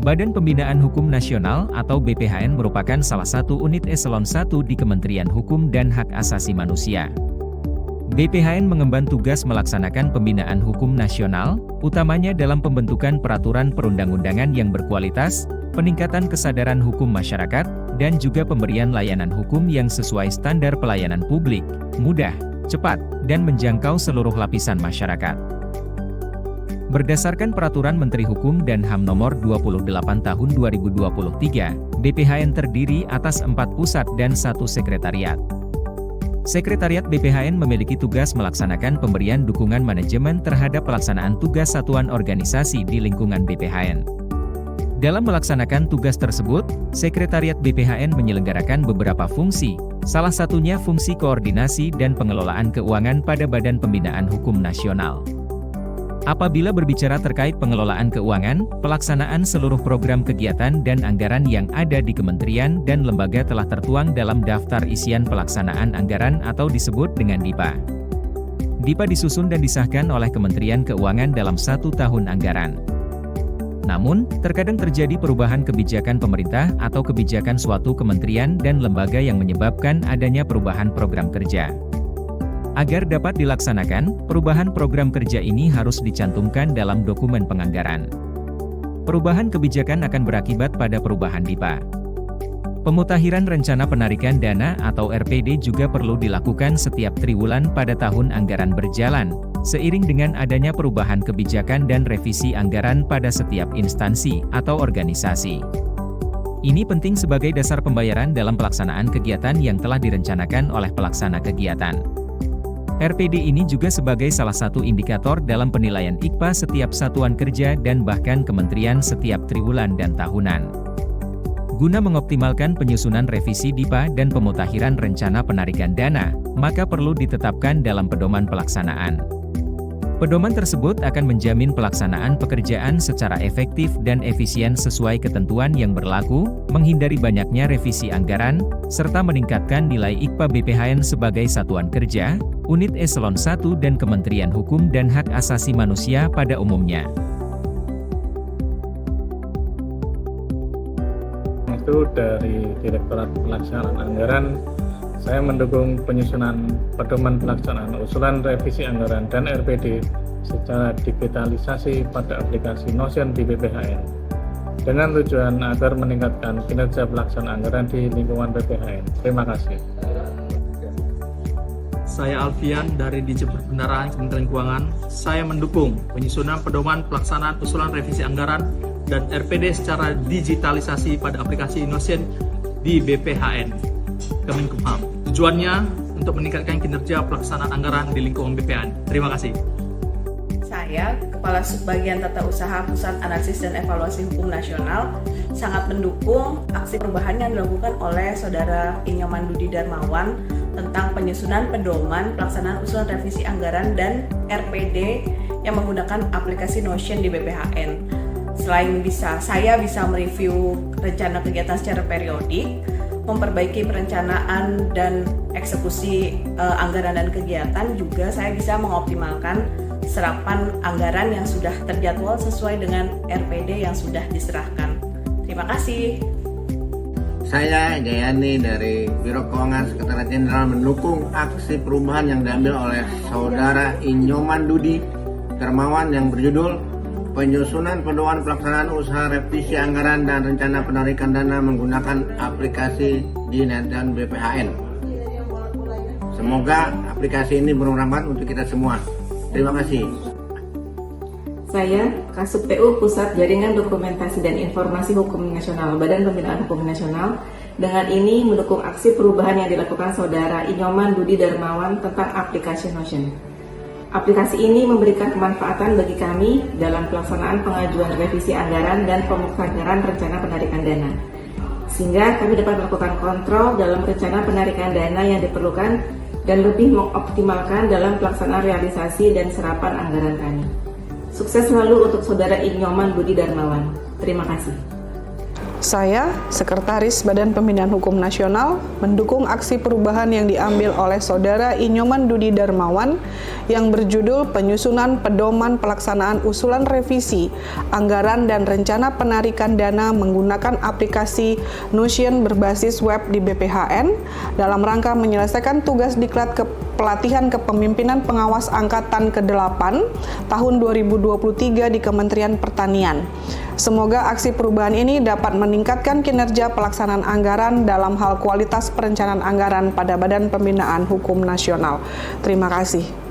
Badan Pembinaan Hukum Nasional atau BPHN merupakan salah satu unit eselon 1 di Kementerian Hukum dan Hak Asasi Manusia. BPHN mengemban tugas melaksanakan pembinaan hukum nasional, utamanya dalam pembentukan peraturan perundang-undangan yang berkualitas, peningkatan kesadaran hukum masyarakat, dan juga pemberian layanan hukum yang sesuai standar pelayanan publik, mudah, cepat, dan menjangkau seluruh lapisan masyarakat. Berdasarkan Peraturan Menteri Hukum dan HAM Nomor 28 Tahun 2023, BPHN terdiri atas 4 pusat dan 1 sekretariat. Sekretariat BPHN memiliki tugas melaksanakan pemberian dukungan manajemen terhadap pelaksanaan tugas satuan organisasi di lingkungan BPHN. Dalam melaksanakan tugas tersebut, Sekretariat BPHN menyelenggarakan beberapa fungsi, salah satunya fungsi koordinasi dan pengelolaan keuangan pada Badan Pembinaan Hukum Nasional. Apabila berbicara terkait pengelolaan keuangan, pelaksanaan seluruh program kegiatan dan anggaran yang ada di kementerian dan lembaga telah tertuang dalam daftar isian pelaksanaan anggaran atau disebut dengan DIPA. DIPA disusun dan disahkan oleh Kementerian Keuangan dalam 1 tahun anggaran. Namun, terkadang terjadi perubahan kebijakan pemerintah atau kebijakan suatu kementerian dan lembaga yang menyebabkan adanya perubahan program kerja. Agar dapat dilaksanakan, perubahan program kerja ini harus dicantumkan dalam dokumen penganggaran. Perubahan kebijakan akan berakibat pada perubahan DIPA. Pemutakhiran rencana penarikan dana atau RPD juga perlu dilakukan setiap triwulan pada tahun anggaran berjalan, seiring dengan adanya perubahan kebijakan dan revisi anggaran pada setiap instansi atau organisasi. Ini penting sebagai dasar pembayaran dalam pelaksanaan kegiatan yang telah direncanakan oleh pelaksana kegiatan. RPD ini juga sebagai salah satu indikator dalam penilaian IKPA setiap satuan kerja dan bahkan kementerian setiap triwulan dan tahunan. Guna mengoptimalkan penyusunan revisi DIPA dan pemutakhiran rencana penarikan dana, maka perlu ditetapkan dalam pedoman pelaksanaan. Pedoman tersebut akan menjamin pelaksanaan pekerjaan secara efektif dan efisien sesuai ketentuan yang berlaku, menghindari banyaknya revisi anggaran, serta meningkatkan nilai IKPA BPHN sebagai satuan kerja, unit eselon 1 dan Kementerian Hukum dan Hak Asasi Manusia pada umumnya. Itu dari Direktorat Pelaksanaan Anggaran, saya mendukung penyusunan pedoman pelaksanaan usulan revisi anggaran dan RPD secara digitalisasi pada aplikasi Notion di BPHN, dengan tujuan agar meningkatkan kinerja pelaksanaan anggaran di lingkungan BPHN. Terima kasih. Saya Alfian dari Dirjen Perbendaharaan Kementerian Keuangan. Saya mendukung penyusunan pedoman pelaksanaan usulan revisi anggaran dan RPD secara digitalisasi pada aplikasi Notion di BPHN Kemenkumham. Tujuannya untuk meningkatkan kinerja pelaksanaan anggaran di lingkungan BPHN. Terima kasih. Saya, Kepala Subbagian Tata Usaha Pusat Analisis dan Evaluasi Hukum Nasional, sangat mendukung aksi perubahan yang dilakukan oleh Saudara Inyoman Dudi Darmawan tentang penyusunan pedoman pelaksanaan usulan revisi anggaran dan RPD yang menggunakan aplikasi Notion di BPHN. Selain saya bisa mereview rencana kegiatan secara periodik, memperbaiki perencanaan dan eksekusi anggaran dan kegiatan, juga saya bisa mengoptimalkan serapan anggaran yang sudah terjadwal sesuai dengan RPD yang sudah diserahkan. Terima kasih. Saya Jayani dari Biro Keuangan Sekretariat Jenderal mendukung aksi perubahan yang diambil oleh Saudara Inyoman Dudi Darmawan yang berjudul Penyusunan Pedoman Pelaksanaan Usaha Revisi Anggaran dan Rencana Penarikan Dana menggunakan aplikasi di Notion BPHN. Semoga aplikasi ini bermanfaat untuk kita semua. Terima kasih. Saya, Kasub PU Pusat Jaringan Dokumentasi dan Informasi Hukum Nasional Badan Pembinaan Hukum Nasional, dengan ini mendukung aksi perubahan yang dilakukan Saudara Inyoman Dudi Darmawan tentang aplikasi Notion. Aplikasi ini memberikan kemanfaatan bagi kami dalam pelaksanaan pengajuan revisi anggaran dan pemutahiran rencana penarikan dana, sehingga kami dapat melakukan kontrol dalam rencana penarikan dana yang diperlukan dan lebih mengoptimalkan dalam pelaksanaan realisasi dan serapan anggaran kami. Sukses selalu untuk Saudara Inyoman Budi Darmawan. Terima kasih. Saya, Sekretaris Badan Pembinaan Hukum Nasional, mendukung aksi perubahan yang diambil oleh Saudara Inyoman Dudi Darmawan yang berjudul Penyusunan Pedoman Pelaksanaan Usulan Revisi Anggaran dan Rencana Penarikan Dana menggunakan aplikasi Notion berbasis web di BPHN dalam rangka menyelesaikan tugas diklat pelatihan kepemimpinan pengawas angkatan ke-8 tahun 2023 di Kementerian Pertanian. Semoga aksi perubahan ini dapat meningkatkan kinerja pelaksanaan anggaran dalam hal kualitas perencanaan anggaran pada Badan Pembinaan Hukum Nasional. Terima kasih.